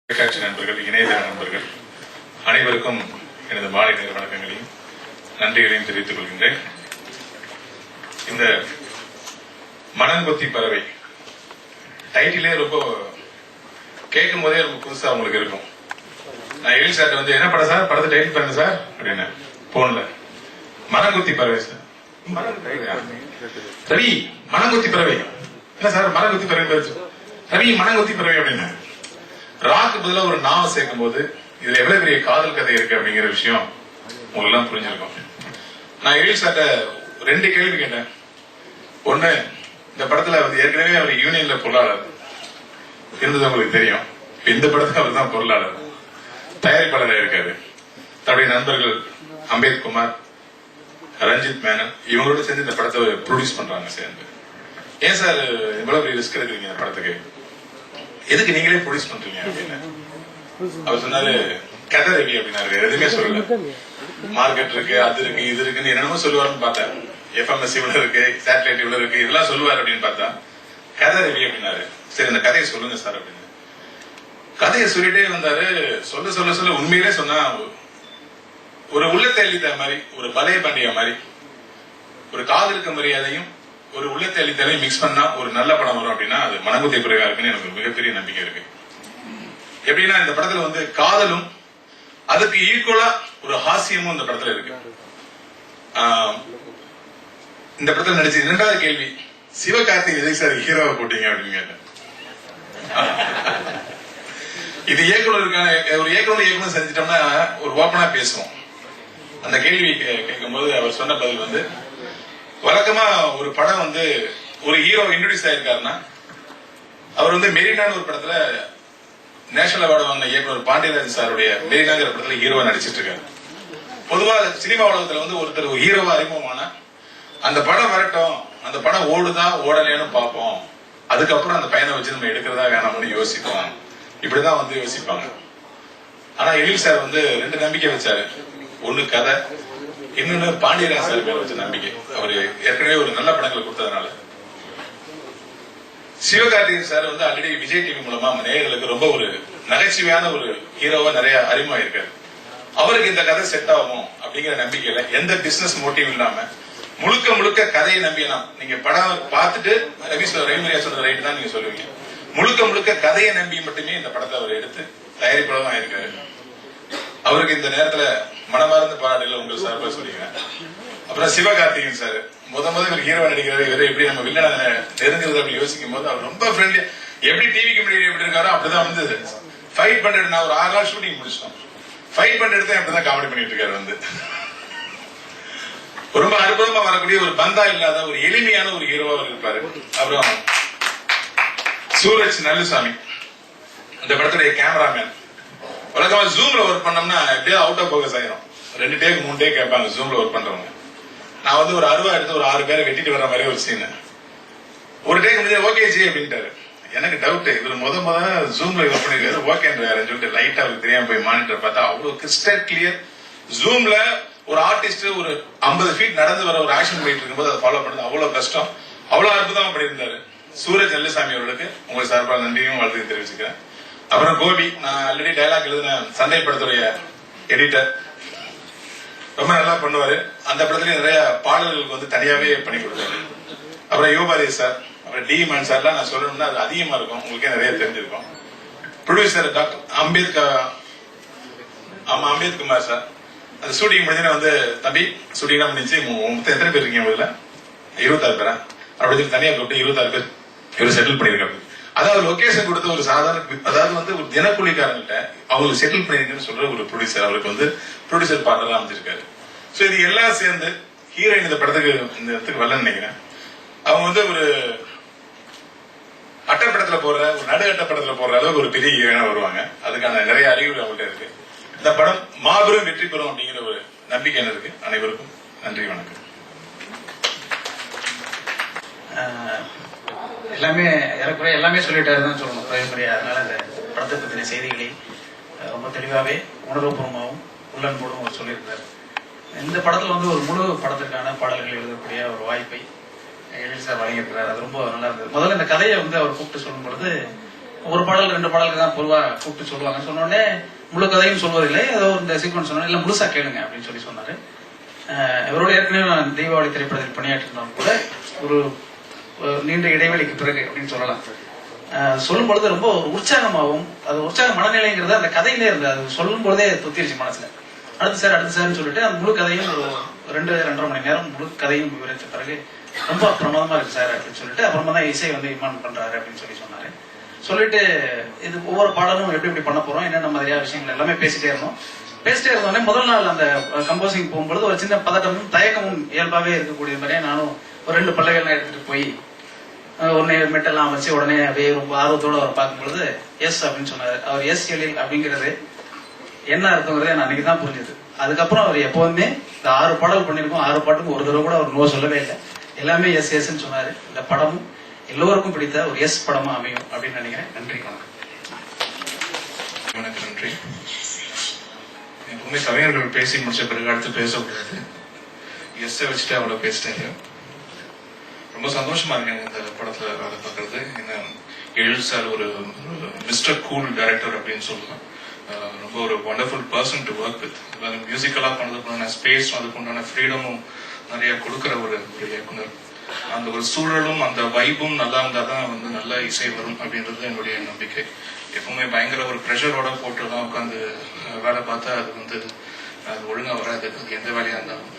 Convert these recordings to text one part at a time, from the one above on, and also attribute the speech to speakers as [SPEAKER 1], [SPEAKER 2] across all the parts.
[SPEAKER 1] தொலைக்காட்சி நண்பர்கள், இணையதள நண்பர்கள் அனைவருக்கும் எனது மாலை நேர வணக்கங்களையும் நன்றிகளையும் தெரிவித்துக் கொள்கின்றேன். இந்த மனங்கொத்தி பறவை டைட்டிலே ரொம்ப கேட்கும் போதே ரொம்ப புதுசா உங்களுக்கு இருக்கும். நான் எழில் சார் வந்து என்ன படம் சார், படத்தை டைட்டில் பண்ணுங்க சார் அப்படின்னு போன்ல. மனங்கொத்தி பறவை சார், ரவி மனங்கொத்தி பறவை என்ன சார், மனங்கொத்தி பறவை ரவி மனங்கொத்தி பறவை அப்படின்னு ராக்கு பதிலா ஒரு நாவ சேர்க்கும் போது இதுல எவ்வளவு பெரிய காதல் கதை இருக்கு அப்படிங்கிற விஷயம் உங்களுக்கு எல்லாம் புரிஞ்சிருக்கும். நான் எழில் சார்ட்ட 2 கேள்வி கேட்டேன். ஒண்ணு, இந்த படத்துல வந்து ஏற்கனவே அவர் யூனியன்ல பொருளாளர் இருந்தது உங்களுக்கு தெரியும். இந்த படத்துல அவர் தான் பொருளாளர், தயாரிப்பாளராக இருக்காரு. தன்னுடைய நண்பர்கள் அம்பேத்குமார், ரஞ்சித் மேனன் இவங்களோட சேர்ந்து இந்த படத்தை ப்ரொடியூஸ் பண்றாங்க சேர்ந்து. ஏன் சார் இவ்வளவு பெரிய ரிஸ்க் எடுக்கிறீங்க இந்த படத்துக்கு, எதுக்கு நீங்களே ப்ரொடியூஸ் பண்றீங்க அப்படின்னு அவர் சொன்னாரு. கதை ரவி அப்படின்னாரு, எதுவுமே சொல்லல. மார்க்கெட் இருக்கு, அது இருக்கு, இது இருக்குன்னு என்னென்னமோ சொல்லுவாருன்னு பார்த்தேன். FMS இவ்வளவு இருக்கு, சேட்டலைட் இவ்வளவு இருக்கு, இதெல்லாம் சொல்லுவாரு அப்படின்னு பார்த்தா கதை ரவி அப்படின்னாரு. சரி இந்த கதையை சொல்லுங்க சார் அப்படின்னு கதையை சொல்லிட்டே வந்தாரு. சொல்ல சொல்ல சொல்ல உண்மையிலே சொன்னா ஒரு உள்ளத்தை அளித்த மாதிரி, ஒரு பலே பாண்டிய மாதிரி, ஒரு காதலுக்கு மரியாதையும் ஒரு உள்ளத்தை அளித்தாலையும் மிக்ஸ் பண்ணா ஒரு நல்ல படம் வரும் அப்படின்னா அது மனங்கொத்தி பறவை இருக்குன்னு எனக்கு ஒரு மிகப்பெரிய நம்பிக்கை இருக்கு. எப்படின்னா இந்த படத்துல வந்து காதலும் அதுக்கு ஈக்குவலா ஒரு ஹாஸ்யமும் இந்த படத்துல இருக்கு. இந்த படத்துல நடிச்ச 2வது கேள்வி, சிவகார்த்திக் எதுக்கு சார் ஹீரோவை போட்டீங்க அப்படின்னு கேட்டேன். இது இயக்குனருக்கான ஒரு இயக்குனர் செஞ்சிட்டோம்னா ஒரு ஓப்பனா பேசுவோம். அந்த கேள்வி கேட்கும் போது அவர் சொன்ன பதில் வந்து, வழக்கமா ஒரு படம் வந்து ஒரு ஹீரோ இன்ட்ரோடியூஸ் ஆயிருக்காருன்னா அவர் வந்து மெரினான்னு ஒரு படத்துல நேஷனல் அவார்டு வாங்கின இயக்குனர் பாண்டியராஜன் சாருடைய மெரினாங்கிற படத்துல ஹீரோவா நடிச்சிட்டு இருக்காரு. பொதுவா சினிமா உலகத்துல வந்து ஒருத்தர் ஒரு ஹீரோவா அறிமுகமான அந்த படம் வரட்டும், அந்த படம் ஓடுதா ஓடலையான்னு பார்ப்போம், அதுக்கப்புறம் அந்த பையனை வச்சு நம்ம எடுக்கிறதா வேணாம்னு யோசிப்போம், இப்படிதான் வந்து யோசிப்பாங்க. ஆனா எழில் சார் வந்து 2 நம்பிக்கை வச்சாரு. ஒண்ணு கதை, இன்னொன்னு பாண்டியராஜன் சார் மேல வச்ச நம்பிக்கை. அவர் ஏற்கனவே ஒரு நல்ல படங்களை கொடுத்ததுனால. சிவகார்த்திகேயன் சார் வந்து ஆல்ரெடி விஜய் டிவி மூலமா நேயர்களுக்கு ரொம்ப ஒரு நகைச்சுவையான ஒரு ஹீரோவா நிறைய அறிமுகம் இருக்காரு. அவருக்கு இந்த கதை செட் ஆகும் அப்படிங்கிற நம்பிக்கையில எந்த பிசினஸ் மோட்டிவ் இல்லாம முழுக்க முழுக்க கதையை நம்பியலாம். நீங்க படம் பார்த்துட்டு ரவிமரியா சொல்ற ரைட் தான் நீங்க சொல்லுவீங்க. முழுக்க முழுக்க கதையை நம்பி மட்டுமே இந்த படத்தை அவர் எடுத்து தயாரிப்பாளரும் ஆயிருக்காரு. அவருக்கு இந்த நேரத்துல மனமார்ந்த பாராட்டுகள் உங்கள் சார்பாக சொல்லிக்கிறேன். அப்புறம் சிவகார்த்திகேயன் சார் முதல் ஹீரோ நடிக்கிறாரு, இவரு எப்படி நம்ம வில்லனை நெருங்குறது அப்படி யோசிக்கும் போது அவர் ரொம்ப ஃப்ரெண்ட்லியா, எப்படி டிவிக்கு முன்னாடி எப்படி இருக்காரோ அப்படிதான் வந்து ஃபைட் பண்றது. நான் ஒரு 6 நாள் ஷூட்டிங் முடிச்சிட்டோம். ஃபைட் பண்றது அப்படிதான் காமெடி பண்ணிட்டு இருக்காரு. வந்து ரொம்ப அற்புதமா வரக்கூடிய ஒரு பந்தா இல்லாத ஒரு எளிமையான ஒரு ஹீரோவா அவர் இருப்பாரு. அப்புறம் சூரஜ் நல்லுசாமி இந்த படத்துடைய கேமராமேன். வழக்கமா ஜூம்ல ஒர்க் பண்ணோம்னா எப்படியா அவுட் ஆஃப் போக்கஸ் ஆயிரும். 2 டேக் 3 டேக் கேட்பாங்க ஜூம்ல ஒர்க் பண்றவங்க. நான் வந்து ஒரு அருவா எடுத்து ஒரு 6 பேரை வெட்டிட்டு வர மாதிரி ஒரு சீன். ஒரு டேக் முடிஞ்ச ஓகே ஜி அப்படின்ட்டாரு. எனக்கு டவுட், இவர் முத ஜூம்ல ஒர்க் பண்ணிருக்காரு, ஓகேன்றாருன்னு சொல்லிட்டு லைட்டா அவருக்கு தெரியாம போய் மானிட்டர் பார்த்தா அவ்வளவு கிறிஸ்டல் கிளியர். ஜூம்ல ஒரு ஆர்டிஸ்ட் ஒரு 50 ஃபீட் நடந்து வர ஒரு ஆக்ஷன் பண்ணிட்டு இருக்கும்போது அதை ஃபாலோ பண்ணது அவ்வளவு கஷ்டம். அவ்வளவு அற்புதமா பண்ணியிருந்தாரு. சூரஜ் நல்லசாமி அவர்களுக்கு உங்கள் சார்பாக நன்றியும் வாழ்த்து தெரிவிச்சுக்கிறேன். அப்புறம் கோபி, நான் ஆல்ரெடி டைலாக் எழுதின சண்டை படத்துடைய எடிட்டர், ரொம்ப நல்லா பண்ணுவாரு. அந்த படத்துலயும் நிறைய பாடல்களுக்கு வந்து தனியாவே பண்ணி கொடுத்தாரு. அப்புறம் யோபாரி சார், அப்புறம் டி மேன் சார்லாம் நான் சொல்லணும்னா அது அதிகமா இருக்கும், உங்களுக்கே நிறைய தெரிஞ்சிருக்கும். Producer doctor Ambethkumar sir. அந்த ஷூட்டிங் முடிஞ்சு வந்து தம்பி ஷூட்டிங்லாம் முடிஞ்சு மொத்தம் எத்தனை பேர் இருக்கீங்க முதல்ல? 26 பேரா? அப்படி தனியா கூப்பிட்டு 26 பேர் இவர் செட்டில் பண்ணிருக்காரு. அதாவது லொகேஷன் கொடுத்த ஒரு சாதாரண, அதாவது வந்து ஒரு தினக்கூலிக்காரங்கிட்ட அவங்களுக்கு செட்டில் பண்ணிருக்குன்னு சொல்ற ஒரு ப்ரொடியூசர் அவருக்கு வந்து ப்ரொடியூசர் பார்ட்னரா அமைச்சிருக்காரு. சோ இது எல்லாம் சேர்ந்து ஹீரோயின் இந்த படத்துக்கு இந்த இடத்துக்கு வரலன்னு நினைக்கிறேன். அவங்க வந்து ஒரு அட்டப்படத்துல போடுற ஒரு நடு அட்டப்படத்துல போடுற அளவுக்கு ஒரு பெரிய ஹீரோயினா வருவாங்க. அதுக்கான நிறைய அறிவுகள் அவங்கள்ட்ட இருக்கு. இந்த படம் மாபெரும் வெற்றி பெறும் அப்படிங்கிற ஒரு நம்பிக்கை என்ன இருக்கு. அனைவருக்கும் நன்றி, வணக்கம்.
[SPEAKER 2] எல்லாமே சொல்லிட்டாருதான் சொல்லணும் பிரேமரியா. அதனால இந்த படத்தை பற்றின செய்திகளை ரொம்ப தெளிவாகவே உணர்வுபூர்வமாகவும் உள்ளன்போடும் அவர் சொல்லியிருந்தார். இந்த படத்துல வந்து ஒரு முழு படத்திற்கான பாடல்கள் எழுதக்கூடிய ஒரு வாய்ப்பை எழில் சார் வழங்கியிருக்கிறார். அது ரொம்ப நல்லா இருந்தது. முதல்ல இந்த கதையை வந்து அவர் கூப்பிட்டு சொல்லும் பொழுது ஒரு பாடல் 2 பாடலுக்கு தான் பொதுவாக கூப்பிட்டு சொல்லுவாங்க. சொன்னோடனே முழு கதையும் சொல்வதில்லை, ஏதோ இந்த சீக்வன்ஸ் சொன்னோம், இல்லை முழுசா கேளுங்க அப்படின்னு சொன்னாரு. இவரோட ஏற்கனவே நான் தீபாவளி திரைப்படத்தில் பணியாற்றிருந்தோம் கூட, ஒரு நீண்ட இடைவெளிக்கு பிறகு அப்படின்னு சொல்லலாம். சொல்லும் பொழுது ரொம்ப ஒரு உற்சாகமாகவும், அது உற்சாக மனநிலைங்கிறது அந்த கதையிலே இருந்தது. அது சொல்லும் பொழுதே தொத்திருச்சு மனசுல. அடுத்து சார்னு சொல்லிட்டு அந்த முழு கதையும் ஒரு 2-2.5 மணி நேரம் முழு கதையும் விவரித்த பிறகு ரொம்ப பிரமாதமா இருக்கு சார் அப்படின்னு சொல்லிட்டு, அப்புறமா தான் இசை வந்து இமான் பண்றாரு அப்படின்னு சொன்னாரு. சொல்லிட்டு இது ஒவ்வொரு பாடலும் எப்படி பண்ண போறோம், என்னென்ன மாதிரியா விஷயங்கள் எல்லாமே பேசிட்டே இருந்தோடனே முதல் நாள் அந்த கம்போசிங் போகும்பொழுது ஒரு சின்ன பதட்டமும் தயக்கமும் இயல்பாகவே இருக்கக்கூடிய மாதிரியே நானும் ஒரு 2 பல்லவியெல்லாம் எடுத்துட்டு போய் உடனே மெட்டெல்லாம் வச்சு உடனே அப்படியே ரொம்ப ஆர்வத்தோட அவர் பார்க்கும்பொழுது எஸ் அப்படின்னு சொன்னாரு. அவர் எஸ் எழில் அப்படிங்கிறது என்ன அர்த்தங்கிறது நான் அன்னைக்கு தான் புரிஞ்சுது. அதுக்கப்புறம் அவர் எப்பவுமே இந்த 6 பாடல் பண்ணிருக்கோம், 6 பாட்டுக்கும் ஒரு தடவை கூட அவர் நோ சொல்லவே இல்லை, எல்லாமே எஸ் எஸ்ன்னு சொன்னாரு. இந்த படமும் எல்லோருக்கும் பிடித்த ஒரு எஸ் படமா அமையும் அப்படின்னு நினைக்கிறேன். நன்றி,
[SPEAKER 1] வணக்கம். நன்றி. எப்பவுமே கவிஞர்கள் பேசி முடிச்ச பிறகு அடுத்து பேசக்கூடாது. எஸ் வச்சுட்டு அவ்வளவு பேசிட்டாரு. ரொம்ப சந்தோஷமா இருக்கேன் இந்த படத்துல வேலை பார்க்கறது. ஏன்னா எழில் சார் ஒரு மிஸ்டர் கூல் டைரக்டர் அப்படின்னு சொல்லலாம். ரொம்ப ஒரு wonderful person to work with. மியூசிக்கலா பண்ணதுக்குண்டான ஸ்பேஸ், அதுக்குண்டான ஃப்ரீடமும் நிறைய கொடுக்குற ஒரு இயக்குனர். அந்த ஒரு சூழலும் அந்த வைபும் நல்லா இருந்தாதான் வந்து நல்ல இசை வரும் அப்படின்றது என்னுடைய நம்பிக்கை. எப்பவுமே பயங்கர ஒரு ப்ரெஷரோட போட்டுலாம் உட்காந்து வேலை பார்த்தா அது ஒழுங்கா வராது. அது எந்த வேலையா இருந்தாலும்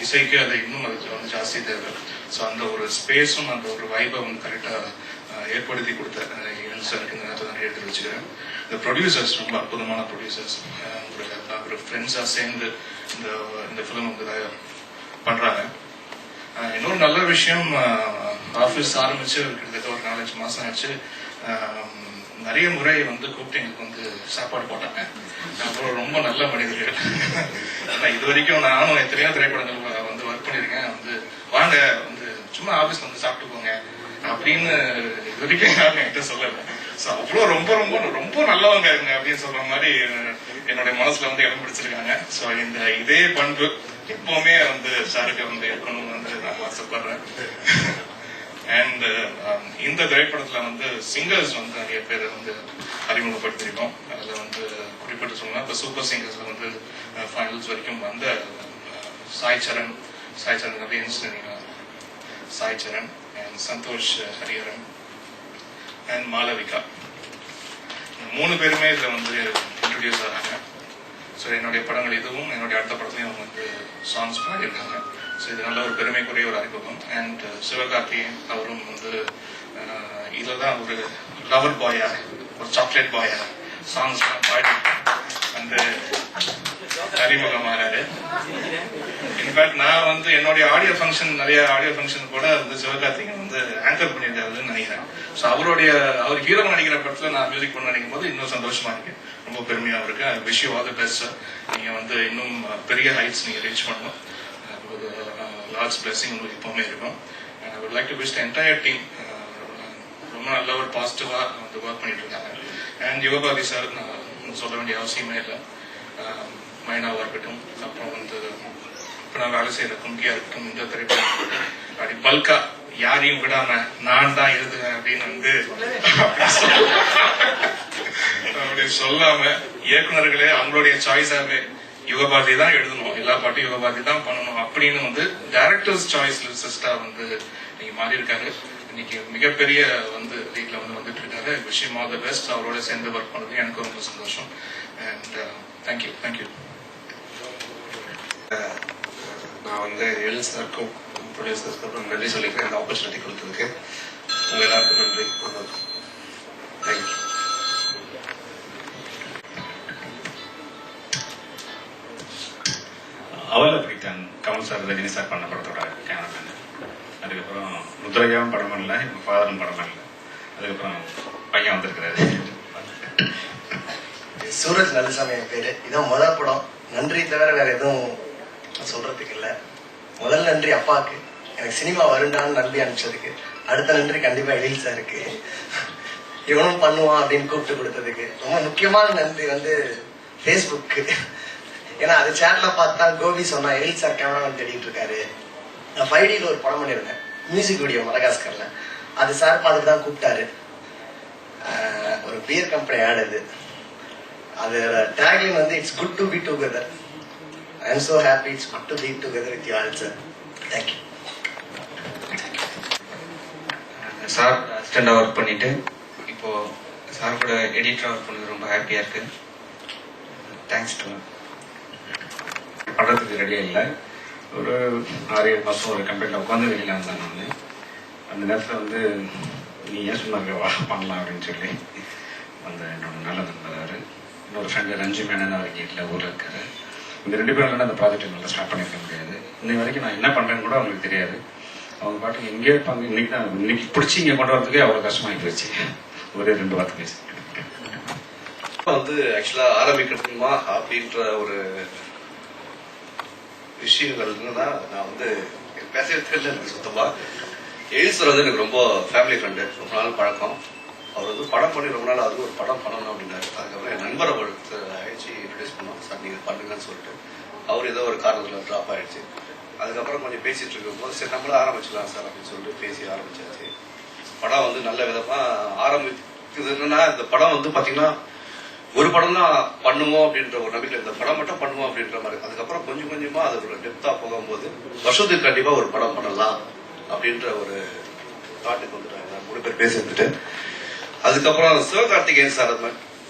[SPEAKER 1] இசைக்கு அதை இன்னும் அதுக்கு வந்து ஜாஸ்தி தேவை. ஸோ அந்த ஒரு ஸ்பேஸும் அந்த ஒரு வைபை வந்து கரெக்டா ஏற்படுத்தி கொடுத்த எழில் சாருக்கு இந்த நேரத்தை நிறைய எடுத்து வச்சுக்கிறேன். இந்த ப்ரொடியூசர்ஸ் ரொம்ப அற்புதமான ப்ரொடியூசர்ஸ். ஒரு ஃப்ரெண்ட்ஸா சேர்ந்து இந்த ஃபிலிம் வந்து பண்றாங்க. இன்னொரு நல்ல விஷயம், ஆஃபீஸ் ஆரம்பிச்சு கிட்டத்தட்ட ஒரு 4-5 மாசம் ஆச்சு. நிறைய முறை வந்து கூப்பிட்டு எங்களுக்கு வந்து சாப்பாடு போட்டாங்க. அப்புறம் ரொம்ப நல்ல மனிதர்கள். இது வரைக்கும் நானும் எத்தனையோ திரைப்படங்கள் வந்து ஒர்க் பண்ணிருக்கேன். வந்து வாங்க வந்து சும்மா ஆபீஸ்ல வந்து சாப்பிட்டு போங்க அப்படின்னு இது வரைக்கும் யாரும் என்கிட்ட சொல்லல. ஸோ அவ்வளோ ரொம்ப ரொம்ப ரொம்ப நல்லவங்க இருங்க அப்படின்னு சொல்ற மாதிரி என்னுடைய மனசுல வந்து இடம் பிடிச்சிருக்காங்க. ஸோ இதே பண்பு எப்பவுமே வந்து சாருக்கு வந்து இருக்கணும்னு வந்து நான் ஆசைப்படுறேன். அண்ட் இந்த திரைப்படத்துல வந்து சிங்கர்ஸ் வந்து நிறைய பேர் வந்து அறிமுகப்படுத்திருக்கோம். அதுல வந்து குறிப்பிட்டு சொல்லலாம், இப்போ சூப்பர் சிங்கர்ஸ்ல வந்து ஃபைனல்ஸ் வரைக்கும் வந்த சாய் சரண் அபியன்ஸ், சாய் சரண் அண்ட் சந்தோஷ் ஹரிஹரன் அண்ட் மாளவிகா, 3 பேருமே இதுல வந்து இன்ட்ரோடியூஸ் ஆகிறாங்க. ஸோ என்னுடைய படங்கள் இதுவும் என்னுடைய அடுத்த படத்துலையும் அவங்க வந்து சாங்ஸ் பாடியிருக்காங்க. ஸோ இது நல்ல ஒரு பெருமைக்குரிய ஒரு அறிமுகம். அண்ட் சிவகார்த்திகேயன் அவரும் வந்து இதில் தான் ஒரு லவர் பாயா, ஒரு சாக்லேட் பாயா சாங்ஸ்லாம் பாடி வந்து அறிமுகமானாரு. இன்ஃபேக்ட் நான் வந்து என்னுடைய நிறைய ஆடியோ ஃபங்க்ஷன் கூட வந்து சிவகார்த்திகேயன் வந்து ஆங்கர் பண்ணியிருக்காருன்னு நினைக்கிறேன். ஸோ அவர் ஹீரோ நடிக்கிற படத்துல நான் மியூசிக் பண்ண நினைக்கும் போது இன்னும் சந்தோஷமா இருக்கு, ரொம்ப பெருமையா இருக்கு. I wish you all the best sir. நீங்க வந்து இன்னும் பெரிய ஹைட்ஸ் நீங்க ரீச் பண்ணணும். லார்ஜ் பிளெஸிங் உங்களுக்கு எப்பவுமே இருக்கும். I would like to wish the entire team ரொம்ப நல்ல ஒரு பாசிட்டிவா வந்து ஒர்க் பண்ணிட்டு இருக்காங்க. அண்ட் யுகபாதி சார் நான் சொல்ல வேண்டிய அவசியமே இல்லை. மைனாவா இருக்கட்டும், அப்புறம் வந்து இப்போ நான் வேலை செய்யற குங்கியா இருக்கட்டும், இந்த திரைப்படம் அப்படி பல்கா யாரையும் விடாம நான் தான் எழுதுவேன் அப்படின்னு வந்து அப்படி சொல்லாம இயக்குநர்களே அவங்களுடைய சாய்ஸாவே யுகபாதி தான் எழுதணும், எல்லா பாட்டும் யுகபாதி தான் பண்ணணும் அப்படின்னு வந்து டைரக்டர்ஸ் சாய்ஸ் லிஸ்டா வந்து நீங்க மாறி இருக்காரு. இன்னைக்கு மிகப்பெரிய வந்து லீக்ல வந்துட்டு இருக்காரு. விஷயம் ஆல் தி பெஸ்ட். அவரோட சேர்ந்து ஒர்க் பண்ணது எனக்கு ரொம்ப சந்தோஷம். And thank you.
[SPEAKER 3] நான் வந்து எழில் சாருக்கும் ப்ரொடியூசர்ஸ்க்கும் நன்றி சொல்லிக்கிறேன். இந்த ஆப்பர்ச்சுனிட்டி கொடுத்ததுக்கு உங்க எல்லாருக்கும் நன்றி. தேங்க்யூ.
[SPEAKER 4] அவளை பிடித்தான் கமல் சார், ரஜினி சார் பண்ண படத்தோட கேமராமேன். அதுக்கப்புறம் ருத்ரஜாவும் படம் பண்ணல, இப்போ ஃபாதரும் படம் பண்ணல. அதுக்கப்புறம் பையன் வந்திருக்கிறாரு.
[SPEAKER 5] சூரஜ் நல்லசாமி என் பேரு. இதான் முதல் படம். நன்றி தவிர வேற எதுவும் சொல்றதுக்கு இல்லை. முதல் நன்றி அப்பாவுக்கு, எனக்கு சினிமா வருண்டான்னு நம்பி அனுப்பிச்சதுக்கு. அடுத்த நன்றி கண்டிப்பா எழில் சாருக்கு, இவனும் பண்ணுவான் அப்படின்னு கூப்பிட்டு கொடுத்ததுக்கு. ரொம்ப முக்கியமான நன்றி வந்து ஃபேஸ்புக்கு. ஏன்னா அது சேட்ல பார்த்தா கோபி சொன்னா எழில் சார் கேமராமேன் தேடிட்டு இருக்காரு. நான் 5Dல ஒரு படம் பண்ணியிருந்தேன், மியூசிக் வீடியோ மடகாஸ்கர்ல. அது சார் பார்த்துட்டு தான் கூப்பிட்டாரு. ஒரு ஒரு பியர் கம்பெனி ஆட் அது. அதோட டேக்லைன் வந்து it's good to be together. I am so happy it's good to be together with you all sir. Thank you.
[SPEAKER 6] Sir அசிஸ்டண்டாக ஒர்க் பண்ணிட்டு இப்போ சார் கூட எடிட்டராக ஒர்க் பண்ணது ரொம்ப ஹாப்பியாக இருக்கு. தேங்க்ஸ் டு
[SPEAKER 4] படத்துக்கு ரெடியாக இல்லை. ஒரு 6-7 மாதம் ஒரு கம்பெனியில் உட்காந்து வெளியில் வந்தேன் நான். அந்த நேரத்தில் வந்து நீ ஏன் சொன்னாங்க வா பண்ணலாம் அப்படின்னு சொல்லி அந்த என்னோட நல்ல நண்பர் அவர். இன்னொரு ஃப்ரெண்டு ரஞ்சி மேனன் அவர் வீட்டில் ஊரில் இருக்காரு. இந்த 2 பேரும் இல்லைன்னா அந்த ப்ராஜெக்ட் நல்லா ஸ்டார்ட் பண்ணியிருக்க முடியாது. இன்னை வரைக்கும் நான் என்ன பண்ணுறேன்னு கூட அவங்களுக்கு தெரியாது. அவங்க பாட்டுக்கு எங்கேயே இருப்பாங்க. இன்னைக்கு பிடிச்சி இங்கே கொண்டு வரதுக்கே அவ்வளோ கஷ்டமாகி போயிடுச்சு. ஒரே 2 வார்த்தை பேசி
[SPEAKER 3] வந்து ஆக்சுவலா ஆரம்பிக்கணுமா அப்படின்ற ஒரு விஷயங்கள் தான் நான் வந்து பேசவே தெரியல எனக்கு சுத்தமா. எழில்சர் வந்து எனக்கு ரொம்ப ஃபேமிலி ஃப்ரெண்டு, ரொம்ப நாள் பழக்கம். அவர் வந்து படம் பண்ணி ரொம்ப நாள் அது ஒரு படம் பண்ணணும் அப்படின்னாரு. அதுக்கப்புறம் என் நண்பரை ஒருத்தர் ஆயிடுச்சு இன்ட்ரடியூஸ் பண்ணோம், சார் நீங்க பண்ணுங்கன்னு சொல்லிட்டு. அவர் ஏதோ ஒரு காரணத்தில் ட்ராப் ஆயிடுச்சு. அதுக்கப்புறம் கொஞ்சம் பேசிட்டு இருக்கும்போது சரி நம்மளும் ஆரம்பிச்சிடலாம் சார் அப்படின்னு சொல்லிட்டு பேசி ஆரம்பிச்சாச்சு. படம் வந்து நல்ல விதமா ஆரம்பிக்குதுன்னா இந்த படம் வந்து பாத்தீங்கன்னா ஒரு படம் தான் பண்ணுவோம் அப்படின்ற ஒரு நம்பிக்கை, இந்த படம் மட்டும் பண்ணுவோம் அப்படின்ற மாதிரி. அதுக்கப்புறம் கொஞ்சம் கொஞ்சமா அதோட டெப்தா போகும்போது வருஷத்துக்கு கண்டிப்பா ஒரு படம் பண்ணலாம் அப்படின்ற ஒரு தாட்டுக்கு வந்துட்டாங்க 3 பேர் பேசிட்டு. அதுக்கப்புறம் சிவகார்த்திகேயன் சார்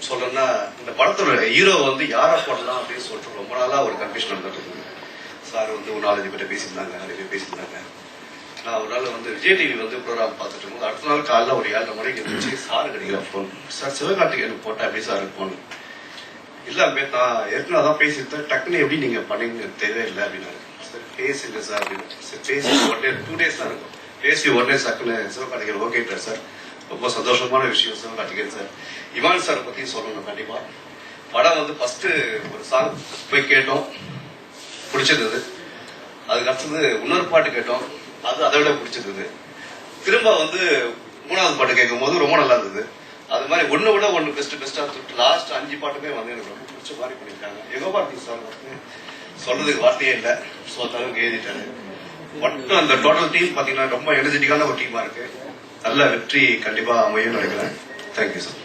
[SPEAKER 3] சொல்றேன்னா இந்த படத்தோட ஹீரோ வந்து யாரை போடலாம் அப்படின்னு சொல்லிட்டு ரொம்ப நாளா ஒரு கன்ஃபியூஷன் நடந்துட்டு இருக்கு. சார் வந்து ஒரு 4-5 பேர் பேசியிருந்தாங்க, நிறைய பேர் பேசியிருந்தாங்க. நான் ஒரு நாள் வந்து விஜய் டிவி வந்து ப்ரோக்ராம் பார்த்துட்டு இருக்கும்போது அடுத்த நாள் காலைல ஒரு 7:30 மணிக்கு இருந்துச்சு. சார் கிடைக்கிற ஃபோன், சார் சிவகார்த்திகேயன் போட்டா எப்படி சார் ஃபோன் இல்ல நான் ஏற்கனவே அதான் பேசியிருந்தேன், டக்குன்னு எப்படி நீங்க பண்ணீங்க தேவையில்லை அப்படின்னாரு. சார் பேசுங்க சார் அப்படின்னு. சரி பேசி 1 day 2 days தான் இருக்கும். பேசி 1 day டக்குன்னு சிவகார்த்திகேயன் ஓகேட்டார் சார். ரொம்ப சந்தோஷமான விஷயம் சிவகார்த்திகேயன் சார். இவான் சார் பத்தி சொல்லணும் கண்டிப்பா. படம் வந்து ஃபர்ஸ்ட் ஒரு சாங் போய் கேட்டோம், பிடிச்சிருந்தது. அதுக்கு அடுத்தது இன்னொரு பாட்டு கேட்டோம், அது அதை விட பிடிச்சிருந்தது. திரும்ப வந்து 3வது பாட்டு கேட்கும் போது ரொம்ப நல்லா இருந்தது. அது மாதிரி ஒண்ணு விட ஒண்ணு பெஸ்டா லாஸ்ட் 5 பாட்டுமே வந்து எனக்கு ரொம்ப பிடிச்ச மாதிரி பண்ணிருக்காங்க. யுகபாரதி சார் வந்து சொல்றதுக்கு வார்த்தையே இல்லை, ஸோ அந்த அளவுக்கு எழுதிட்டாரு. மட்டும் அந்த டோட்டல் டீம் பாத்தீங்கன்னா ரொம்ப எனர்ஜெட்டிக்கான ஒரு டீமா இருக்கு. நல்ல வெற்றி கண்டிப்பா அமையும் நினைக்கிறேன். Thank you sir.